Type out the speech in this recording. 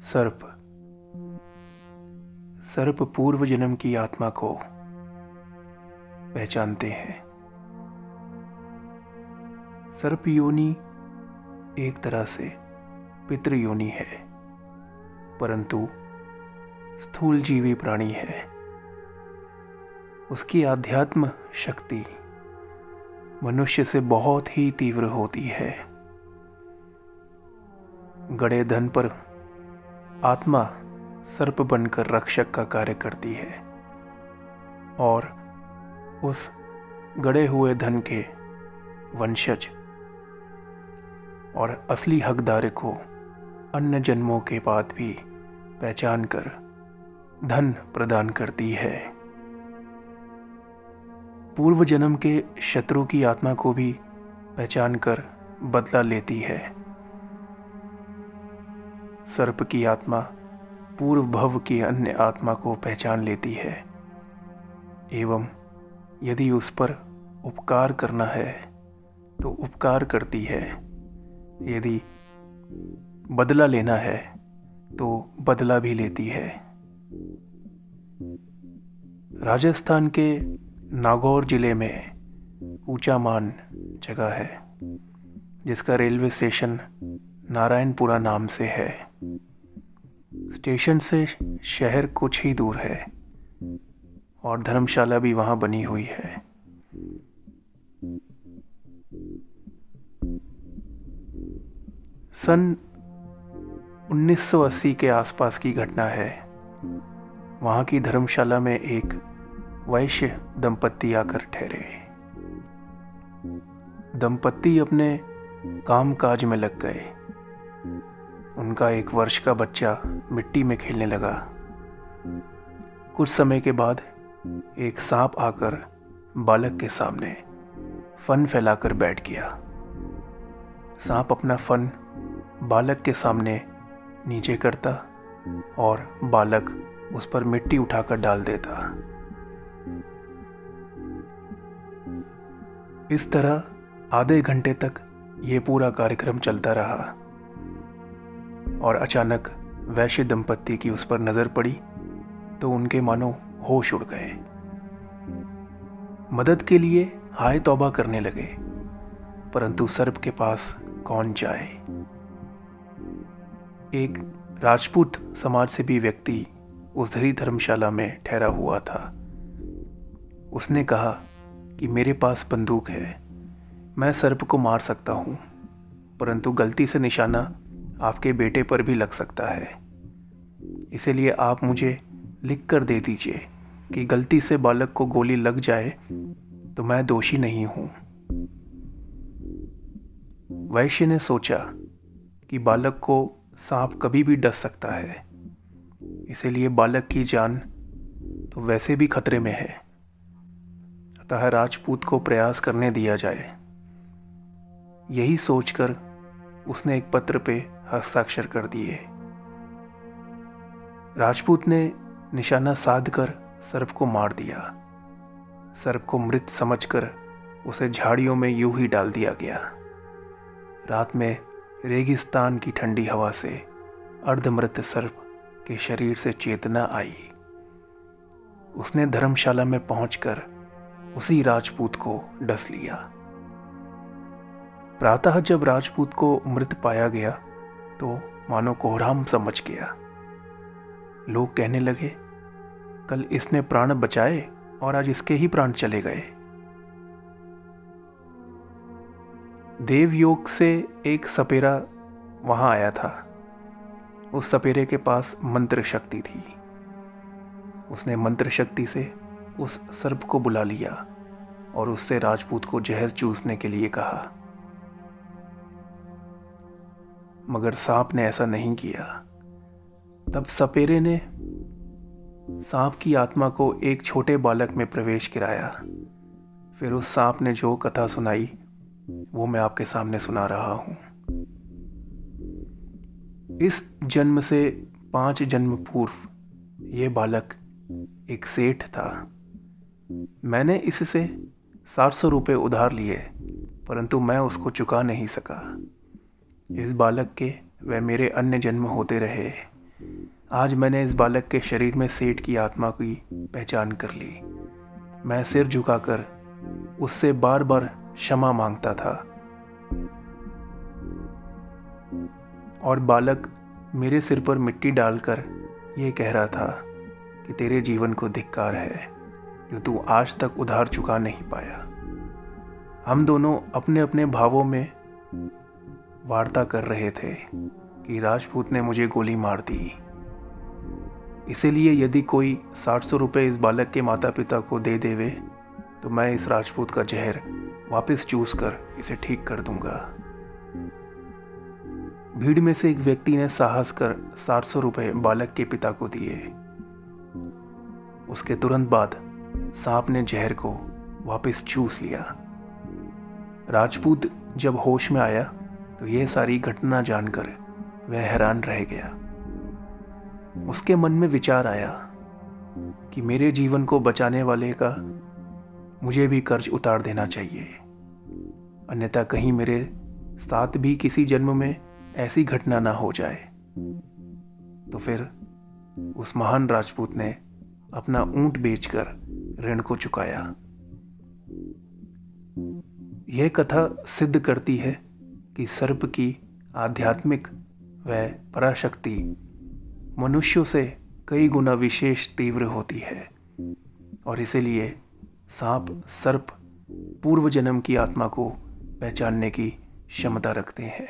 सर्प। सर्प पूर्व जन्म की आत्मा को पहचानते हैं। सर्प योनि एक तरह से पितृ योनि है, परंतु स्थूलजीवी प्राणी है। उसकी आध्यात्म शक्ति मनुष्य से बहुत ही तीव्र होती है। गड़े धन पर आत्मा सर्प बनकर रक्षक का कार्य करती है और उस गड़े हुए धन के वंशज और असली हकदार को अन्य जन्मों के बाद भी पहचान कर धन प्रदान करती है। पूर्व जन्म के शत्रु की आत्मा को भी पहचान कर बदला लेती है। सर्प की आत्मा पूर्व भव की अन्य आत्मा को पहचान लेती है एवं यदि उस पर उपकार करना है तो उपकार करती है, यदि बदला लेना है तो बदला भी लेती है। राजस्थान के नागौर जिले में ऊंचामान जगह है जिसका रेलवे स्टेशन नारायणपुरा नाम से है। स्टेशन से शहर कुछ ही दूर है और धर्मशाला भी वहां बनी हुई है। सन 1980 के आसपास की घटना है। वहां की धर्मशाला में एक वैश्य दंपत्ति आकर ठहरे। दंपत्ति अपने काम काज में लग गए। उनका 1 वर्ष का बच्चा मिट्टी में खेलने लगा। कुछ समय के बाद एक सांप आकर बालक के सामने फन फैलाकर बैठ गया। सांप अपना फन बालक के सामने नीचे करता और बालक उस पर मिट्टी उठाकर डाल देता। इस तरह आधे घंटे तक यह पूरा कार्यक्रम चलता रहा और अचानक वैश्य दंपत्ति की उस पर नजर पड़ी तो उनके मानो होश उड़ गए। मदद के लिए हाय तौबा करने लगे, परंतु सर्प के पास कौन जाए। एक राजपूत समाज से भी व्यक्ति उस धरी धर्मशाला में ठहरा हुआ था। उसने कहा कि मेरे पास बंदूक है, मैं सर्प को मार सकता हूं, परंतु गलती से निशाना आपके बेटे पर भी लग सकता है। इसलिए आप मुझे लिख कर दे दीजिए कि गलती से बालक को गोली लग जाए तो मैं दोषी नहीं हूं। वैश्य ने सोचा कि बालक को सांप कभी भी डस सकता है, इसलिए बालक की जान तो वैसे भी खतरे में है, अतः राजपूत को प्रयास करने दिया जाए। यही सोचकर उसने एक पत्र पे हस्ताक्षर कर दिए। राजपूत ने निशाना साध कर सर्प को मार दिया। सर्प को मृत समझकर उसे झाड़ियों में यूं ही डाल दिया गया। रात में रेगिस्तान की ठंडी हवा से अर्धमृत सर्प के शरीर से चेतना आई। उसने धर्मशाला में पहुंचकर उसी राजपूत को डस लिया। प्रातः जब राजपूत को मृत पाया गया तो मानो कोहराम समझ गया। लोग कहने लगे, कल इसने प्राण बचाए और आज इसके ही प्राण चले गए। देवयोग से एक सपेरा वहां आया था। उस सपेरे के पास मंत्र शक्ति थी। उसने मंत्र शक्ति से उस सर्प को बुला लिया और उससे राजपूत को जहर चूसने के लिए कहा, मगर सांप ने ऐसा नहीं किया। तब सपेरे ने सांप की आत्मा को एक छोटे बालक में प्रवेश कराया। फिर उस सांप ने जो कथा सुनाई वो मैं आपके सामने सुना रहा हूं। इस जन्म से 5 जन्म पूर्व ये बालक एक सेठ था। मैंने इससे 700 रुपये उधार लिए, परंतु मैं उसको चुका नहीं सका। इस बालक के व मेरे अन्य जन्म होते रहे। आज मैंने इस बालक के शरीर में सेठ की आत्मा की पहचान कर ली। मैं सिर झुकाकर उससे बार बार क्षमा मांगता था और बालक मेरे सिर पर मिट्टी डालकर ये कह रहा था कि तेरे जीवन को धिक्कार है जो तू आज तक उधार चुका नहीं पाया। हम दोनों अपने अपने भावों में वार्ता कर रहे थे कि राजपूत ने मुझे गोली मार दी। इसीलिए यदि कोई 700 रुपये इस बालक के माता पिता को दे देवे तो मैं इस राजपूत का जहर वापस चूस कर इसे ठीक कर दूंगा। भीड़ में से एक व्यक्ति ने साहस कर 700 रुपये बालक के पिता को दिए। उसके तुरंत बाद सांप ने जहर को वापस चूस लिया। राजपूत जब होश में आया तो यह सारी घटना जानकर वह हैरान रह गया। उसके मन में विचार आया कि मेरे जीवन को बचाने वाले का मुझे भी कर्ज उतार देना चाहिए, अन्यथा कहीं मेरे साथ भी किसी जन्म में ऐसी घटना ना हो जाए। तो फिर उस महान राजपूत ने अपना ऊंट बेचकर ऋण को चुकाया। यह कथा सिद्ध करती है कि सर्प की आध्यात्मिक व पराशक्ति मनुष्यों से कई गुना विशेष तीव्र होती है और इसीलिए सांप सर्प पूर्व जन्म की आत्मा को पहचानने की क्षमता रखते हैं।